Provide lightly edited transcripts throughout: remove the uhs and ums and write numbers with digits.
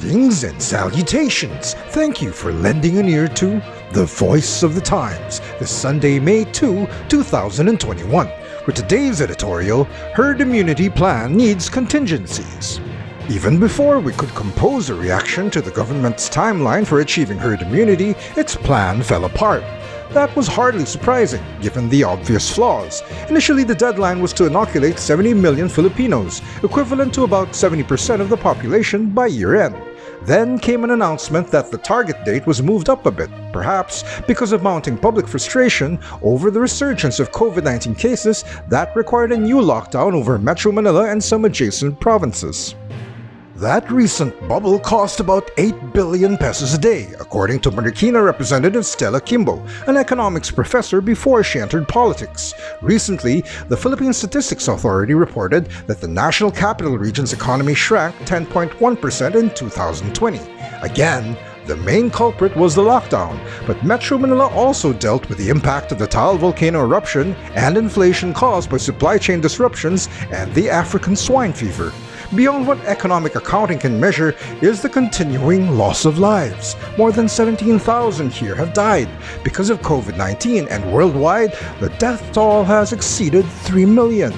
Greetings and salutations. Thank you for lending an ear to The Voice of the Times this Sunday, May 2, 2021. For today's editorial, herd immunity plan needs contingencies. Even before we could compose a reaction to the government's timeline for achieving herd immunity, its plan fell apart. That was hardly surprising, given the obvious flaws. Initially, the deadline was to inoculate 70 million Filipinos, equivalent to about 70% of the population by year-end. Then came an announcement that the target date was moved up a bit, perhaps because of mounting public frustration over the resurgence of COVID-19 cases that required a new lockdown over Metro Manila and some adjacent provinces. That recent bubble cost about 8 billion pesos a day, according to Marikina Representative Stella Kimbo, an economics professor before she entered politics. Recently, the Philippine Statistics Authority reported that the National Capital Region's economy shrank 10.1% in 2020. Again, the main culprit was the lockdown, but Metro Manila also dealt with the impact of the Taal volcano eruption and inflation caused by supply chain disruptions and the African swine fever. Beyond what economic accounting can measure is the continuing loss of lives. More than 17,000 here have died because of COVID-19, and worldwide, the death toll has exceeded 3 million.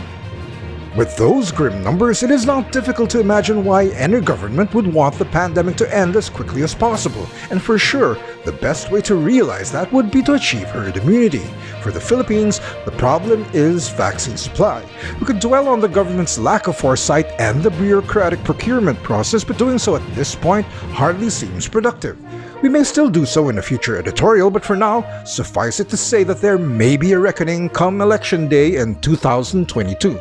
With those grim numbers, it is not difficult to imagine why any government would want the pandemic to end as quickly as possible, and for sure, the best way to realize that would be to achieve herd immunity. For the Philippines, the problem is vaccine supply. We could dwell on the government's lack of foresight and the bureaucratic procurement process, but doing so at this point hardly seems productive. We may still do so in a future editorial, but for now, suffice it to say that there may be a reckoning come Election Day in 2022.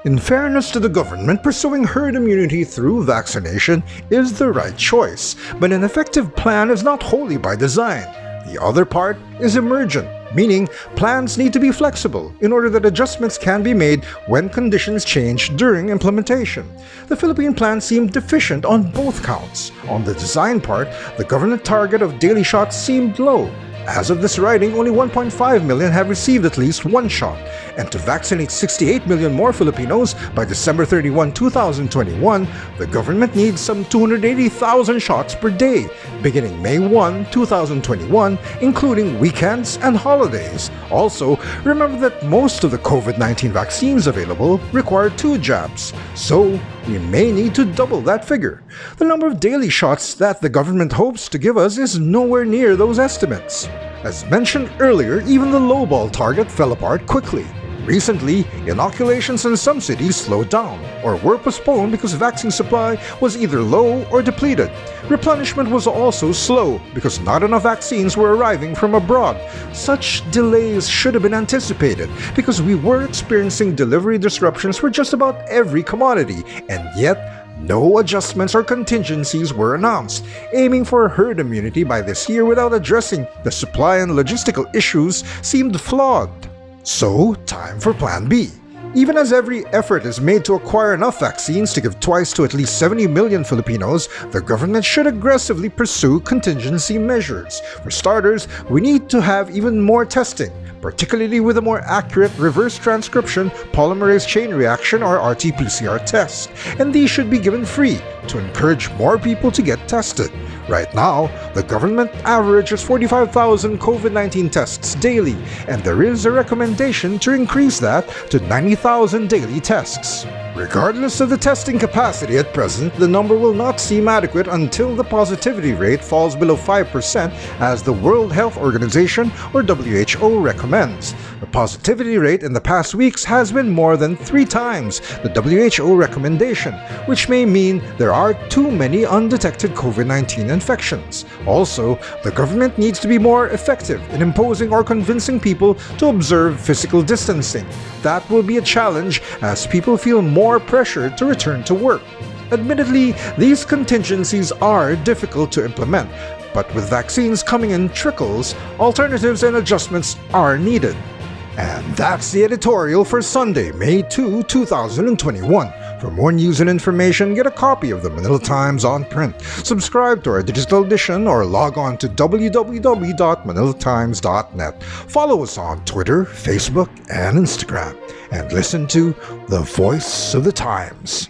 In fairness to the government, pursuing herd immunity through vaccination is the right choice, but an effective plan is not wholly by design. The other part is emergent, meaning plans need to be flexible in order that adjustments can be made when conditions change during implementation. The Philippine plan seemed deficient on both counts. On the design part, the government target of daily shots seemed low. As of this writing, only 1.5 million have received at least one shot, and to vaccinate 68 million more Filipinos by December 31, 2021, the government needs some 280,000 shots per day, beginning May 1, 2021, including weekends and holidays. Also, remember that most of the COVID-19 vaccines available require 2 jabs, so we may need to double that figure. The number of daily shots that the government hopes to give us is nowhere near those estimates. As mentioned earlier, even the lowball target fell apart quickly. Recently, inoculations in some cities slowed down or were postponed because vaccine supply was either low or depleted. Replenishment was also slow because not enough vaccines were arriving from abroad. Such delays should have been anticipated because we were experiencing delivery disruptions for just about every commodity, and yet no adjustments or contingencies were announced, aiming for herd immunity by this year without addressing the supply and logistical issues seemed flawed. So, time for Plan B. Even as every effort is made to acquire enough vaccines to give twice to at least 70 million Filipinos, the government should aggressively pursue contingency measures. For starters, we need to have even more testing, particularly with a more accurate reverse transcription polymerase chain reaction or RT-PCR test, and these should be given free to encourage more people to get tested. Right now, the government averages 45,000 COVID-19 tests daily, and there is a recommendation to increase that to 90,000 daily tests. Regardless of the testing capacity at present, the number will not seem adequate until the positivity rate falls below 5%, as the World Health Organization or WHO recommends. The positivity rate in the past weeks has been more than 3 times the WHO recommendation, which may mean there are too many undetected COVID-19 infections. Also, the government needs to be more effective in imposing or convincing people to observe physical distancing. That will be a challenge as people feel more pressure to return to work. Admittedly, these contingencies are difficult to implement, but with vaccines coming in trickles, alternatives and adjustments are needed. And that's the editorial for Sunday, May 2, 2021. For more news and information, get a copy of the Manila Times on print. Subscribe to our digital edition or log on to www.manilatimes.net. Follow us on Twitter, Facebook, and Instagram. And listen to The Voice of the Times.